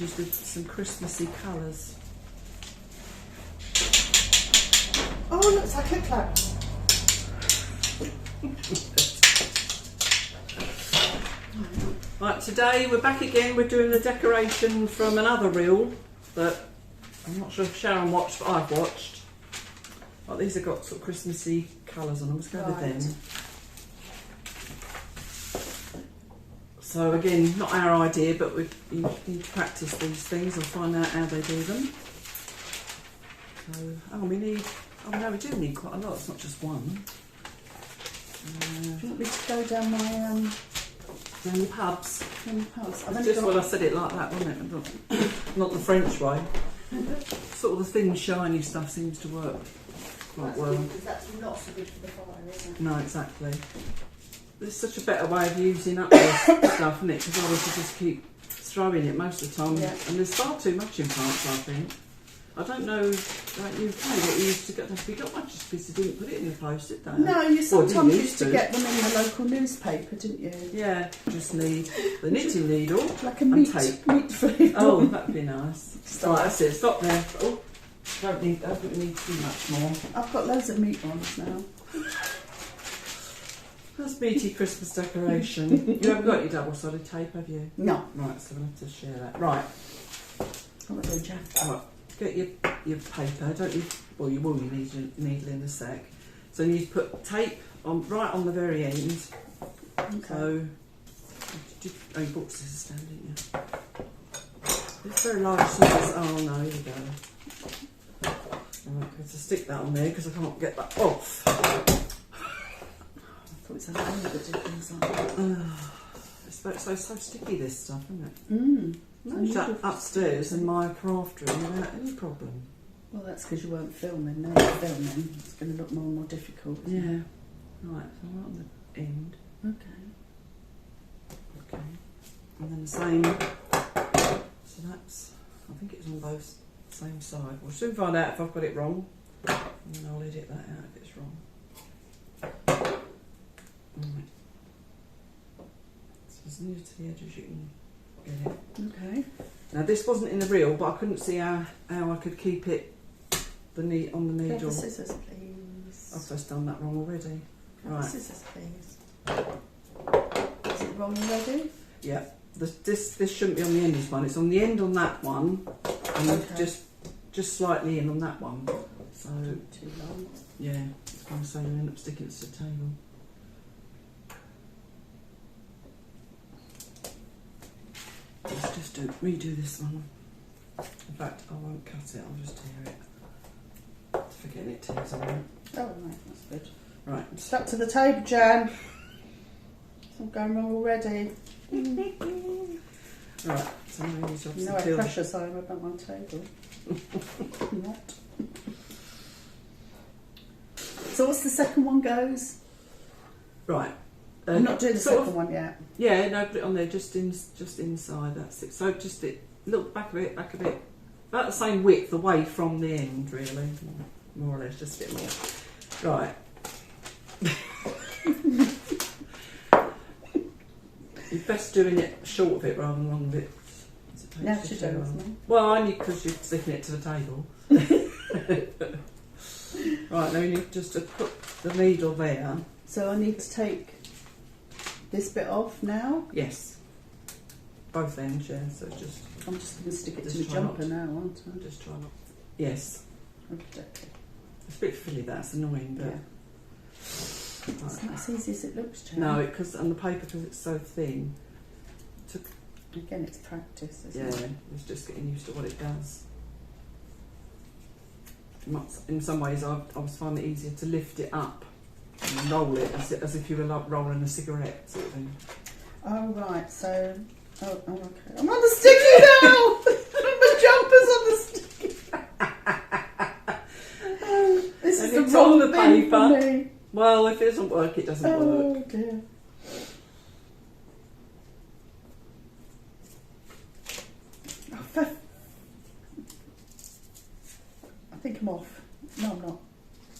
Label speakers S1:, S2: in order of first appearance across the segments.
S1: pages with some Christmassy colours.
S2: Oh, it looks like a clap.
S1: Right, today we're back again. We're doing the decoration from another reel that I'm not sure if Sharon watched, but I've watched. Like, these have got sort of Christmassy colours on them. Let's go with them. So again, not our idea, but we need to practice these things and find out how they do them. So, we need. Oh no, we do need quite a lot. It's not just one.
S2: Do you want me to go down my
S1: down the pubs?
S2: down the pubs?
S1: It's just when I said it like that, wasn't it? Not the French way. Sort of the thin, shiny stuff seems to work quite well.
S2: Because that's not so good for the fire, isn't it?
S1: No, exactly. There's such a better way of using up this stuff, isn't it? Because I was to just keep throwing it most of the time.
S2: Yeah.
S1: And there's far too much in France, I think. I don't know, like UK, what you used to get. If you got much because you didn't put it in the post, did they?
S2: No, you sometimes
S1: used
S2: used to get them in the local newspaper, didn't you?
S1: Yeah, just need the knitting needle
S2: Like a
S1: and
S2: meat
S1: tape. Oh, that'd be nice. Right, that's it. Stop there. Oh, I don't need too much more.
S2: I've got loads of meat ones now.
S1: That's meaty Christmas decoration. You haven't got your double-sided tape, have you?
S2: No.
S1: Right, so we'll have to share that. Right.
S2: I'm going to Jeff.
S1: Right. Get your paper. Don't you? Well, you will. You need a needle in a sec. So you need to put tape on right on the very end.
S2: Okay.
S1: So, you bought scissors stand, didn't you? It's very large scissors. Oh no, here we go. Right, I'm going to stick that on there because I can't get that off.
S2: I thought it was a line that did things like that.
S1: It's so sticky, this stuff, isn't it?
S2: Mm.
S1: That upstairs in my craft room without any problem.
S2: Well, that's because you weren't filming. Now you're filming. It's going to look more and more difficult.
S1: Yeah.
S2: It?
S1: Right, so right on the end.
S2: Okay.
S1: And then the same. So that's, I think it's on both same side. We'll soon find out if I've got it wrong. And then I'll edit that out if it's wrong. Right. So as near to the edge as you can get it.
S2: Okay.
S1: Now this wasn't in the reel, but I couldn't see how I could keep it on the
S2: Have
S1: needle.
S2: the scissors, please.
S1: I've just done that wrong already.
S2: Have
S1: Right.
S2: the scissors, please. Is it wrong already?
S1: Yeah. This shouldn't be on the end of this one. It's on the end on that one, and
S2: Okay.
S1: just slightly in on that one. So
S2: Too long.
S1: yeah, it's going to say you end up sticking it to the table. Let's just redo this one. In fact, I won't cut it. I'll just tear it. Forgetting it tears away.
S2: Oh, right, that's good.
S1: Right.
S2: Stuck to the table, Jan. It's all going wrong already.
S1: Right. So I'm going to
S2: You know how precious I am about my table. Not. So what's the second one goes?
S1: Right.
S2: I'm not doing the
S1: sort
S2: second
S1: of,
S2: one yet.
S1: Yeah, no, put it on there, just inside. That's it. So just look back a bit, about the same width away from the end, really, more or less, just a bit more. Right. You're best doing it short of it rather than long of it.
S2: Now to do, isn't it?
S1: Well, only because you're sticking it to the table. Right, now you need just to put the needle there.
S2: So I need to take this bit off now.
S1: Yes. Both ends, yeah. So just.
S2: I'm just going to stick it
S1: Just
S2: to the
S1: try not
S2: jumper
S1: to-
S2: now, aren't I?
S1: Just try not. Yes.
S2: Okay.
S1: It's a bit filly. That's annoying, but.
S2: Yeah. It's not as easy as it looks, Jan.
S1: No, because on the paper, because it's so thin.
S2: Again, it's practice, isn't
S1: Yeah,
S2: it?
S1: it's just getting used to what it does. In some ways, I was finding it easier to lift it up and roll it as if you were like rolling a cigarette, sort of thing.
S2: Oh, right, so... Oh, okay. I'm on the sticky now! The jumper's on the sticky. This
S1: And
S2: is the
S1: it's
S2: wrong
S1: on the
S2: thing for
S1: paper.
S2: me.
S1: Well, if it doesn't work, it doesn't work.
S2: Oh, dear. Oh, I think I'm off. No, I'm not.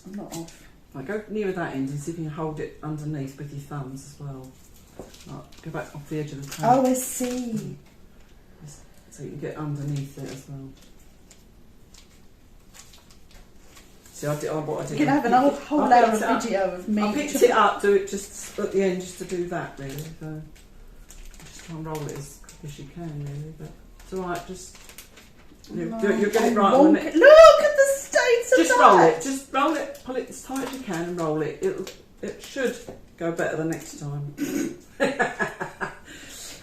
S2: I'm not off.
S1: Right, go nearer that end and see if you can hold it underneath with your thumbs as well. Right, go back off the edge of the tape.
S2: Oh, I see.
S1: so you can get underneath it as well. See, what I did.
S2: You can have an whole hour of video of me.
S1: I picked it up, do it just at the end, just to do that really. So just try and roll it as quick as you can, really. But it's alright. Just you'll get it right on the neck.
S2: Look at the state of
S1: Just
S2: that.
S1: roll it. Just roll it. Pull it as tight as you can and roll it. It should go better the next time.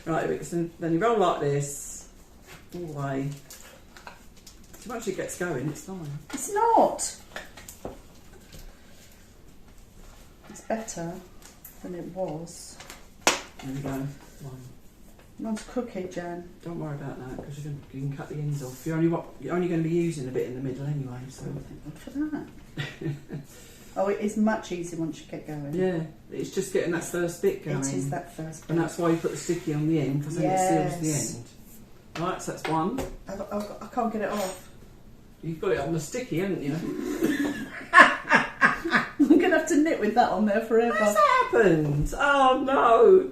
S1: Right, so then you roll like this all the way. So once it gets going, it's fine.
S2: It's not. It's better than it was.
S1: There we go. One.
S2: Mine's cookie, Jan.
S1: Don't worry about that because you can cut the ends off. You're only going to be using a bit in the middle anyway. So
S2: Thank God for that. Oh, it is much easier once you get going.
S1: yeah, it's just getting that first bit going.
S2: It is that first bit.
S1: And that's why you put the sticky on the end because then it seals the end. Right, so that's one.
S2: I can't get it off.
S1: You've got it on the sticky, haven't you?
S2: I'm going to have to knit with that on there forever.
S1: What's happened? Oh no!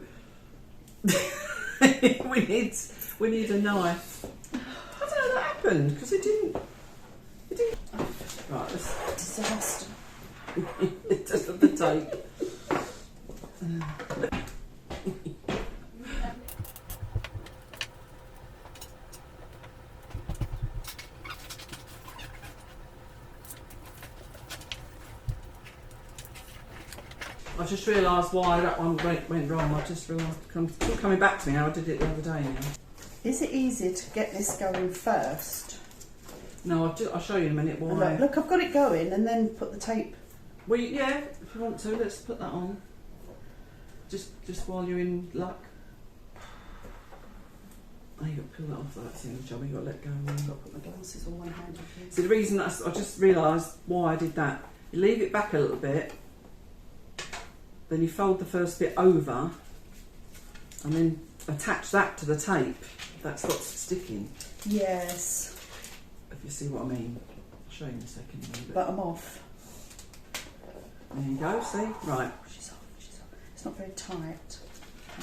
S1: we need a knife. I don't know what happened because it didn't. Right, let's
S2: Disaster.
S1: it does have the tape. I just realised why that one went wrong. I just realised it's still coming back to me how I did it the other day now.
S2: Is it easier to get this going first?
S1: No, I'll show you in a minute why.
S2: Look, I've got it going and then put the tape.
S1: Well, yeah, if you want to, let's put that on. Just while you're in luck. Oh, you've got to peel that off, that's the only job. You've got to let go and then you've got to put my
S2: Glasses on one hand.
S1: See, the reason I just realised why I did that. You leave it back a little bit, then you fold the first bit over, and then attach that to the tape. That's what's sticking.
S2: Yes.
S1: If you see what I mean. I'll show you in a second.
S2: But I'm off.
S1: There you go, see? Right.
S2: She's off. It's not very tight.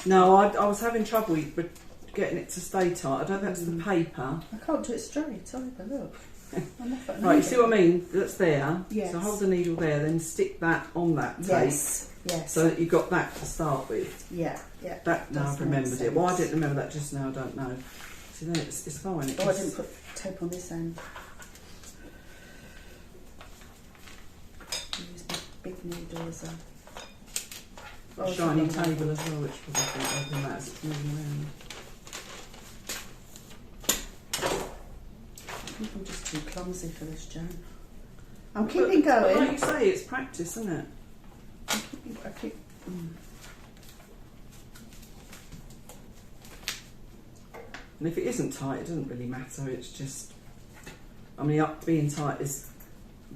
S1: No, I was having trouble with getting it to stay tight. I don't think that's the paper.
S2: I can't do it straight either, look. I'm off at
S1: Right, you see what I mean? That's there.
S2: Yes.
S1: So hold the needle there, then stick that on that tape.
S2: Yes.
S1: So that you've got that to start with.
S2: Yeah.
S1: That now I've remembered it. Why I didn't remember that just now, I don't know. See, then it's fine.
S2: I didn't put tape on this end. Use my big needle as a
S1: shiny table as well, which probably doesn't matter as it's moving around.
S2: I think I'm just too clumsy for this, Jan. I'm keeping going.
S1: But like you say, it's practice, isn't it?
S2: I keep.
S1: And if it isn't tight, it doesn't really matter. It's just, I mean, being tight is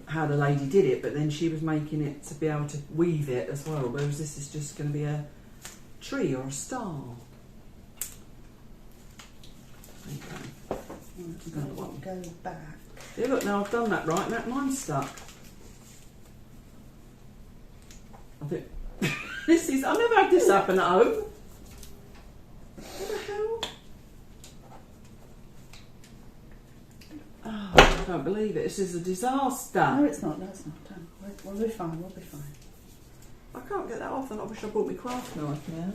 S1: how the lady did it, but then she was making it to be able to weave it as well, whereas this is just going to be a tree or a star. There you go.
S2: Another one. Go back.
S1: Yeah, look, now I've done that right, and that mine's stuck. I think I've never had this happen at home. What the hell? Oh, I don't believe it. This is a disaster.
S2: No, it's not. No, it's not. Don't. We'll be fine. We'll be fine.
S1: I can't get that off, and I wish I brought my craft knife now.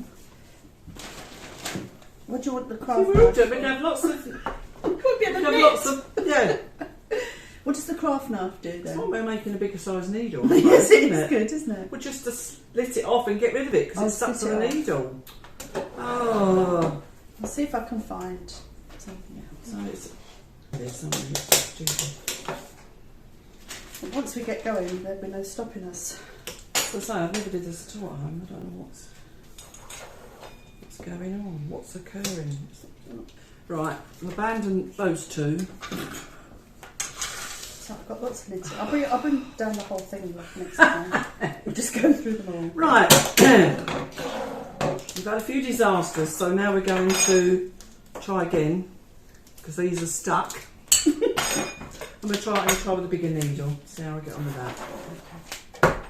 S2: What do you want the
S1: We
S2: craft
S1: will
S2: knife
S1: do.
S2: for?
S1: We can have lots of.
S2: Could be
S1: We can have lots of. Yeah.
S2: What does the craft knife do
S1: It's
S2: then?
S1: one way of making a bigger size needle.
S2: Yes,
S1: isn't
S2: it's good, isn't it?
S1: Well, just to split it off and get rid of it because
S2: I'll
S1: it's stuck to
S2: split
S1: the
S2: it off.
S1: needle. Oh.
S2: I'll see if I can find something else.
S1: No, there's something stupid.
S2: But once we get going, there'll be no stopping us.
S1: As I say, I've never did this at all at home. I don't know what's going on, what's occurring. Right, I'll abandon those two.
S2: So I've got lots of knitting. I'll bring down the whole thing next time. We'll just go through them all.
S1: Right, we've had a few disasters, so now we're going to try again because these are stuck. I'm going to try with a bigger needle. See how I get on with that.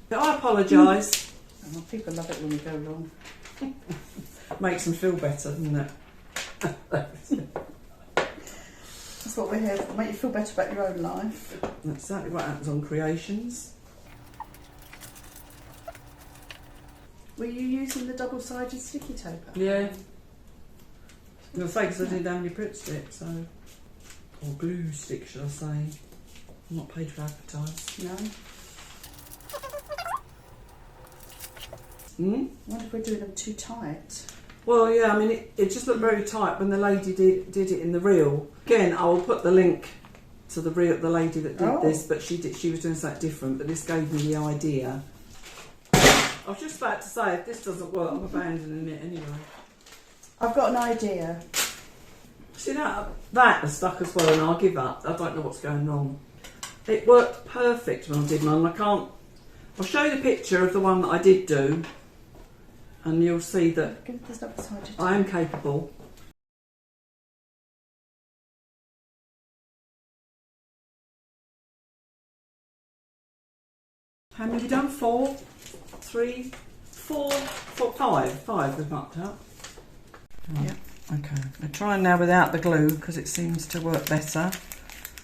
S1: But I apologise.
S2: Oh, people love it when we go wrong.
S1: Makes them feel better, doesn't it?
S2: That's what we're here for. Make you feel better about your own life.
S1: That's exactly what happens on Creations.
S2: Were you using the double-sided sticky tape?
S1: Yeah. I'm going to say because I didn't have any Pritt stick, so... Or glue stick, should I say. I'm not paid for advertise.
S2: No.
S1: Hmm?
S2: I wonder if we're doing them too tight.
S1: Well, yeah, I mean, it just looked very tight when the lady did it in the reel. Again, I will put the link to the lady that did this, but she was doing something different, but this gave me the idea. I was just about to say, if this doesn't work, I'm abandoning it anyway.
S2: I've got an idea.
S1: See, that has stuck as well, and I'll give up. I don't know what's going wrong. It worked perfect when I did mine. I'll show you the picture of the one that I did do, and you'll see that I am capable. How many have you done? 4, 3, 4, 5 we've marked out.
S2: Yeah.
S1: Okay, we're trying now without the glue because it seems to work better.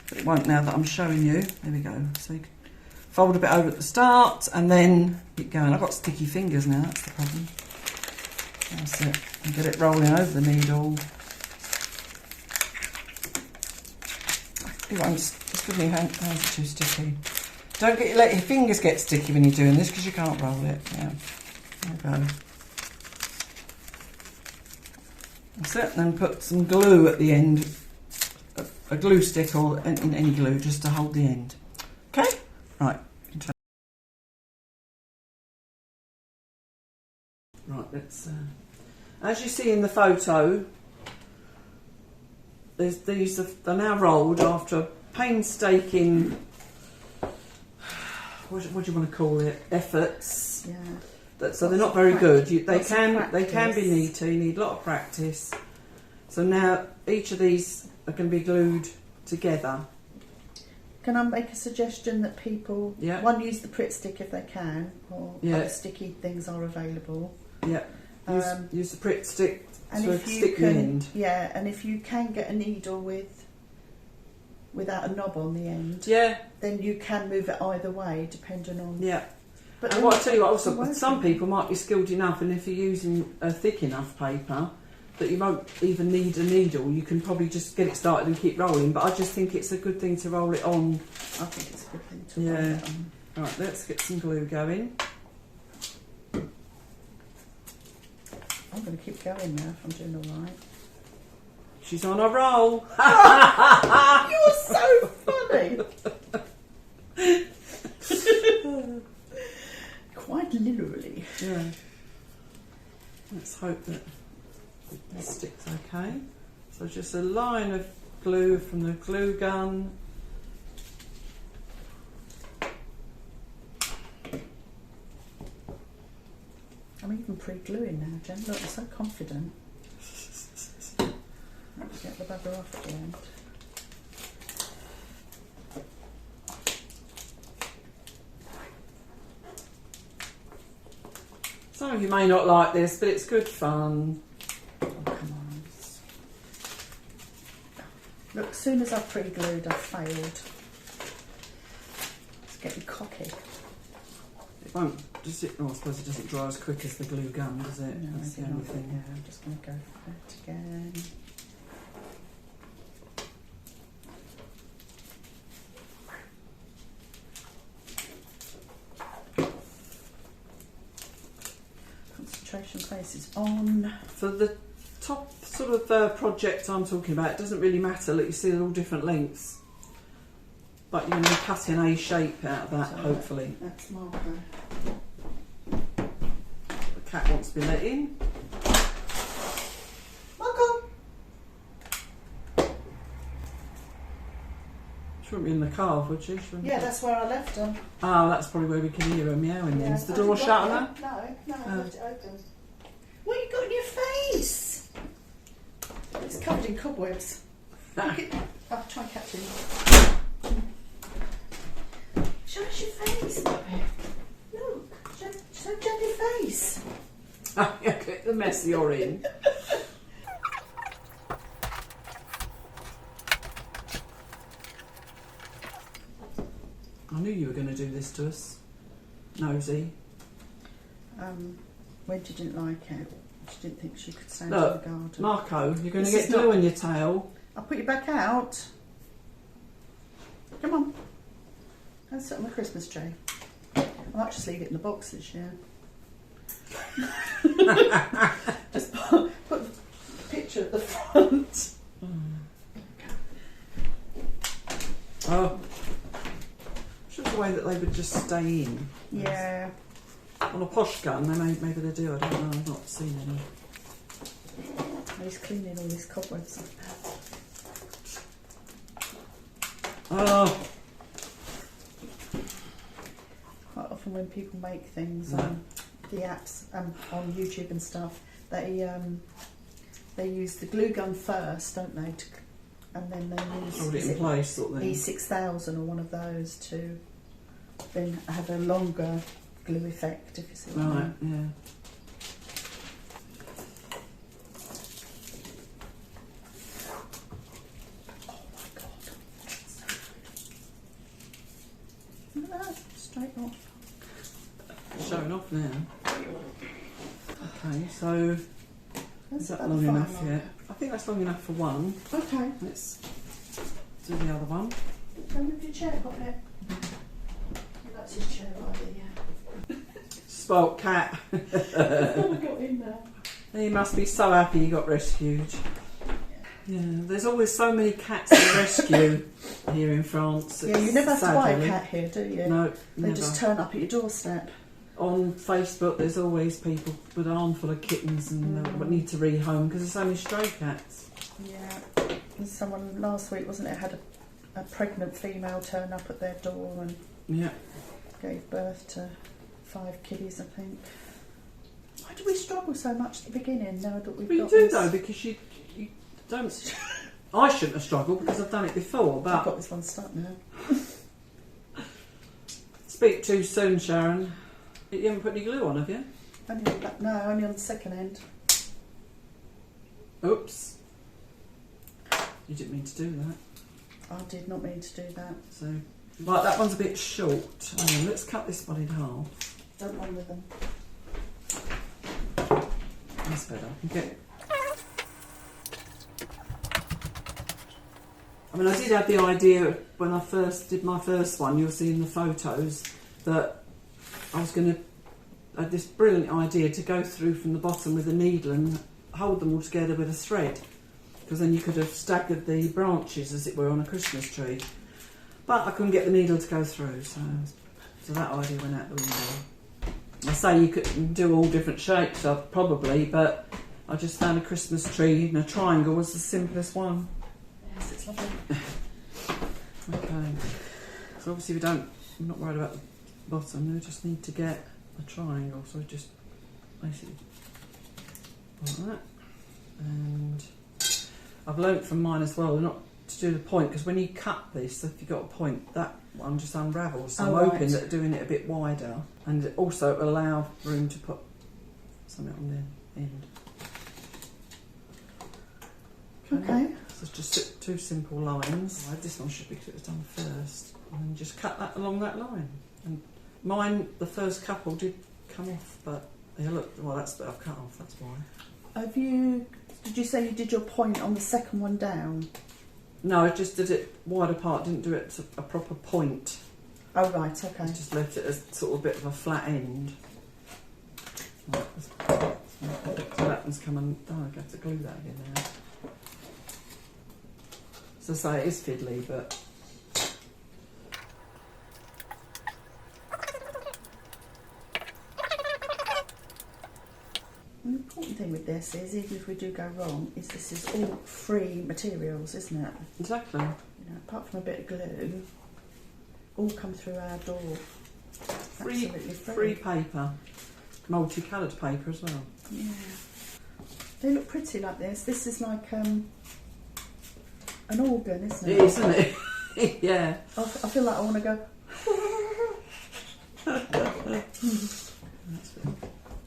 S1: But it won't now that I'm showing you. There we go. So you can fold a bit over at the start and then keep going. I've got sticky fingers now, that's the problem. That's it. And get it rolling over the needle. It's good, my hands are too sticky. Don't let your fingers get sticky when you're doing this because you can't roll it. Yeah. There we go. That's it. Then put some glue at the end, a glue stick or in any glue just to hold the end. Okay? Right. Right, let's... as you see in the photo, these are now rolled after painstaking... What do you want to call it? Efforts.
S2: Yeah.
S1: So they're not very good. They can be neater. You need a lot of practice. So now each of these are going to be glued together.
S2: Can I make a suggestion that people one use the Pritt stick if they can, or other sticky things are available.
S1: Yeah. Use the Pritt stick
S2: and
S1: to stick the end.
S2: Yeah, and if you can get a needle without a knob on the end, then you can move it either way depending on.
S1: Yeah.
S2: But
S1: and what I tell you what, also some people might be skilled enough, and if you're using a thick enough paper that you won't even need a needle, you can probably just get it started and keep rolling. But I just think it's a good thing to roll it on.
S2: I think it's a good thing to roll it on.
S1: Right, let's get some glue going.
S2: I'm going to keep going now if I'm doing all right.
S1: She's on a roll.
S2: You're so funny. Quite literally.
S1: Yeah. Let's hope that this sticks okay. So just a line of glue from the glue gun.
S2: I'm even pre-gluing now, Jen. Look, I'm so confident. Let's get the bugger off at the end.
S1: Some of you may not like this, but it's good fun.
S2: Oh, come on. Look, as soon as I've pre-glued, I've failed. It's getting cocky.
S1: It won't, I suppose it doesn't dry as quick as the glue gun, does it?
S2: No,
S1: that's the only thing.
S2: Yeah, I'm just going to go for it again. Concentration place is on.
S1: For the top sort of project I'm talking about, it doesn't really matter. Look, you see they're all different lengths. But you're going to be cutting a shape out of that, so hopefully.
S2: That's marker.
S1: The cat wants to be let in.
S2: Marco!
S1: She wouldn't be in the car, would she?
S2: Yeah, that's where I left her.
S1: Oh, that's probably where we can hear her meowing then. Is the door shut on her?
S2: No, I left it open. What you got in your face? It's covered in cobwebs. I'll try and catch him. Show us your face. Look, show your face.
S1: Oh, yeah, the mess you're in. this to us. Nosy.
S2: When she didn't like it, she didn't think she could stand
S1: Look,
S2: in the garden.
S1: Marco, you're going to
S2: This
S1: get
S2: is
S1: glue
S2: not-
S1: on your tail.
S2: I'll put you back out. Come on. Go sit on the Christmas tree. I might just leave it in the box this year. Just put the picture at the front.
S1: Oh. Sure the way that they would just stay in.
S2: Yeah.
S1: On a posh gun, maybe they do, I don't know, I've not seen any.
S2: He's cleaning all these cobwebs up.
S1: Oh,
S2: Quite often when people make things,
S1: Yeah.
S2: the apps on YouTube and stuff, they use the glue gun first, don't they? And then they use
S1: hold it in place sort of thing.
S2: E6000 or one of those to then have a longer glue effect, if you see what I
S1: Right,
S2: mean.
S1: yeah.
S2: Look at that, straight off.
S1: Showing off now. Okay, so
S2: That's
S1: is that
S2: about
S1: long
S2: the
S1: enough
S2: final.
S1: yet? I think that's long enough for one.
S2: Okay,
S1: Let's do the other one.
S2: go with your chair, Poppet. That's his chair right there,
S1: Spoilt cat.
S2: yeah. Oh, we got in there.
S1: He must be so happy he got rescued. Yeah, there's always so many cats to rescue here in France.
S2: Yeah, you never have to
S1: sad,
S2: buy a
S1: really.
S2: cat here, do you?
S1: No,
S2: They
S1: never.
S2: just turn up at your doorstep.
S1: On Facebook, there's always people with an armful of kittens and that need to rehome because there's so many stray cats.
S2: Yeah. And someone last week, wasn't it, had a pregnant female turn up at their door and
S1: Yeah.
S2: gave birth to 5 kiddies, I think. Why do we struggle so much at the beginning now that we've
S1: But you
S2: got
S1: do
S2: this?
S1: though, because you don't. I shouldn't have struggled because I've done it before,
S2: I've
S1: but
S2: got this one stuck now.
S1: speak too soon, Sharon. You haven't put any glue on, have you?
S2: Only on that, no, only on the second end.
S1: Oops. You didn't mean to do that.
S2: I did not mean to do that.
S1: So, right, that one's a bit short. Hang on, let's cut this one in half.
S2: Don't run with them.
S1: That's better. I can get. I mean, I did have the idea when I first did my first one. You'll see in the photos that I was going to. I had this brilliant idea to go through from the bottom with a needle and hold them all together with a thread, because then you could have staggered the branches as it were on a Christmas tree. But I couldn't get the needle to go through, so that idea went out the window. I say you could do all different shapes, probably, but I just found a Christmas tree in a triangle was the simplest one.
S2: Yes, it's lovely.
S1: Okay, so obviously we're not worried about the bottom, we just need to get a triangle, so just basically like that. And I've learnt from mine as well not to do the point, because when you cut this, if you've got a point, that one just unravels, so
S2: Oh,
S1: I'm
S2: right.
S1: hoping that doing it a bit wider, and it also allow room to put something on the end.
S2: Okay.
S1: So it's just 2 simple lines. This one should be because it was done first. And then just cut that along that line. And mine, the first couple did come off, but yeah, look, well, that's I've cut off, that's why.
S2: Did you say you did your point on the second one down?
S1: No, I just did it wide apart, didn't do it to a proper point.
S2: Oh, right, okay.
S1: I just left it as sort of a bit of a flat end. Right, so that one's coming. Oh, I have to glue that in now. So I say it is fiddly, but
S2: The important thing with this is, even if we do go wrong, is this is all free materials, isn't it?
S1: exactly.
S2: You know, apart from a bit of glue, all come through our door.
S1: Free
S2: Absolutely
S1: paper, multicoloured paper as well.
S2: Yeah. They look pretty like this. This is like an organ, isn't it?
S1: It is, isn't it? Yeah.
S2: I feel like I want to go.
S1: That's it.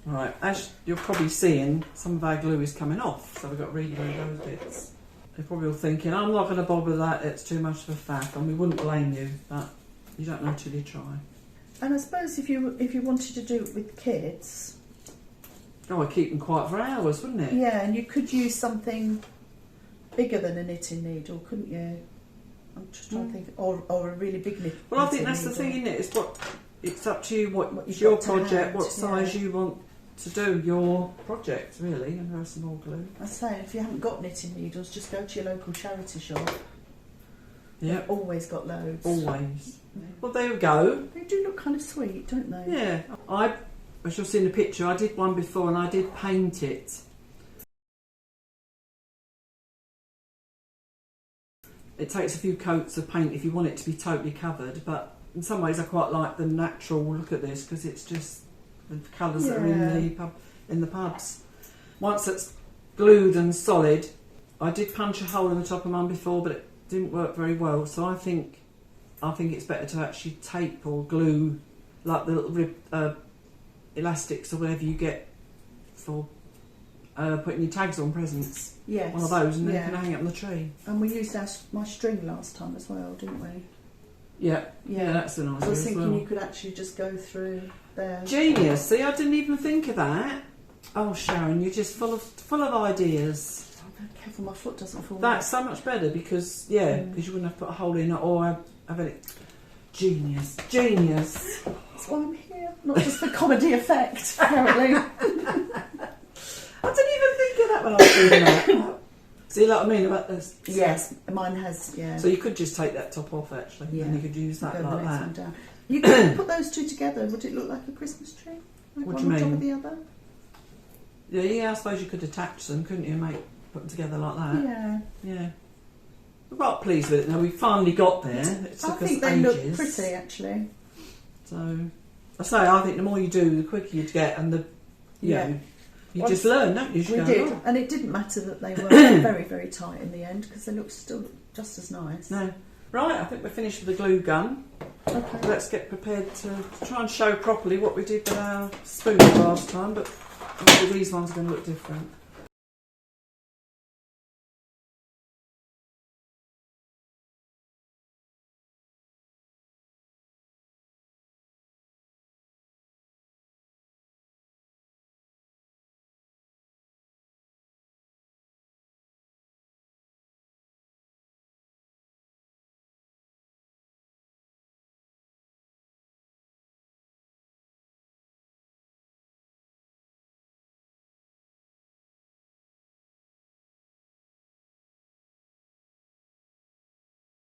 S1: Right, as you're probably seeing, some of our glue is coming off, so we've got to reglue those bits. You're probably all thinking, I'm not going to bother with that, it's too much of a faff, and we wouldn't blame you, but you don't know till you try.
S2: And I suppose if you wanted to do it with kids,
S1: Oh, I'd keep them quiet for hours, wouldn't it?
S2: yeah, and you could use something bigger than a knitting needle, couldn't you? I'm just trying to think, or a really big knitting.
S1: Well, I think that's the thing, isn't it? It's up to you what your project, what size you want to do your project, really, and have some more glue.
S2: I say, if you haven't got knitting needles, just go to your local charity shop.
S1: Yeah,
S2: They've always got loads.
S1: always.
S2: Yeah.
S1: Well, there we go.
S2: They do look kind of sweet, don't they?
S1: Yeah, as you'll see in the picture, I did one before and I did paint it. It takes a few coats of paint if you want it to be totally covered, but in some ways I quite like the natural look at this because it's just the colours that are in the pubs. Once it's glued and solid, I did punch a hole in the top of mine before, but it didn't work very well. So I think it's better to actually tape or glue like the little elastics or whatever you get for putting your tags on presents.
S2: Yes.
S1: One of those, and then you can hang it on the tree.
S2: And we used my string last time as well, didn't we?
S1: Yeah, that's a nice.
S2: I was thinking you could actually just go through there.
S1: Genius. See, I didn't even think of that. Oh, Sharon, you're just full of ideas.
S2: Oh, be careful, my foot doesn't fall.
S1: That's so much better because you wouldn't have put a hole in it or have it. Genius.
S2: That's why I'm here, not just for comedy effect, apparently.
S1: I didn't even think of that when I was doing that. See what I mean about this?
S2: Yes, mine has, yeah.
S1: So you could just take that top off actually,
S2: Yeah.
S1: and you could use that like that.
S2: Down. You could put those two together, would it look like a Christmas tree? Like
S1: What
S2: one
S1: do you
S2: on top
S1: mean?
S2: of the other?
S1: Yeah, I suppose you could attach them, couldn't you, put them together like that. Yeah. We're quite pleased with it now. We finally got there. It took
S2: I think
S1: us
S2: they look
S1: ages.
S2: pretty, actually.
S1: So, I think the more you do, the quicker you get, and you just learn, don't you?
S2: We did, and it didn't matter that they were very, very tight in the end because they look still just as nice.
S1: No. Right, I think we're finished with the glue gun.
S2: Okay.
S1: Let's get prepared to try and show properly what we did with our spoons last time, but obviously these ones are going to look different.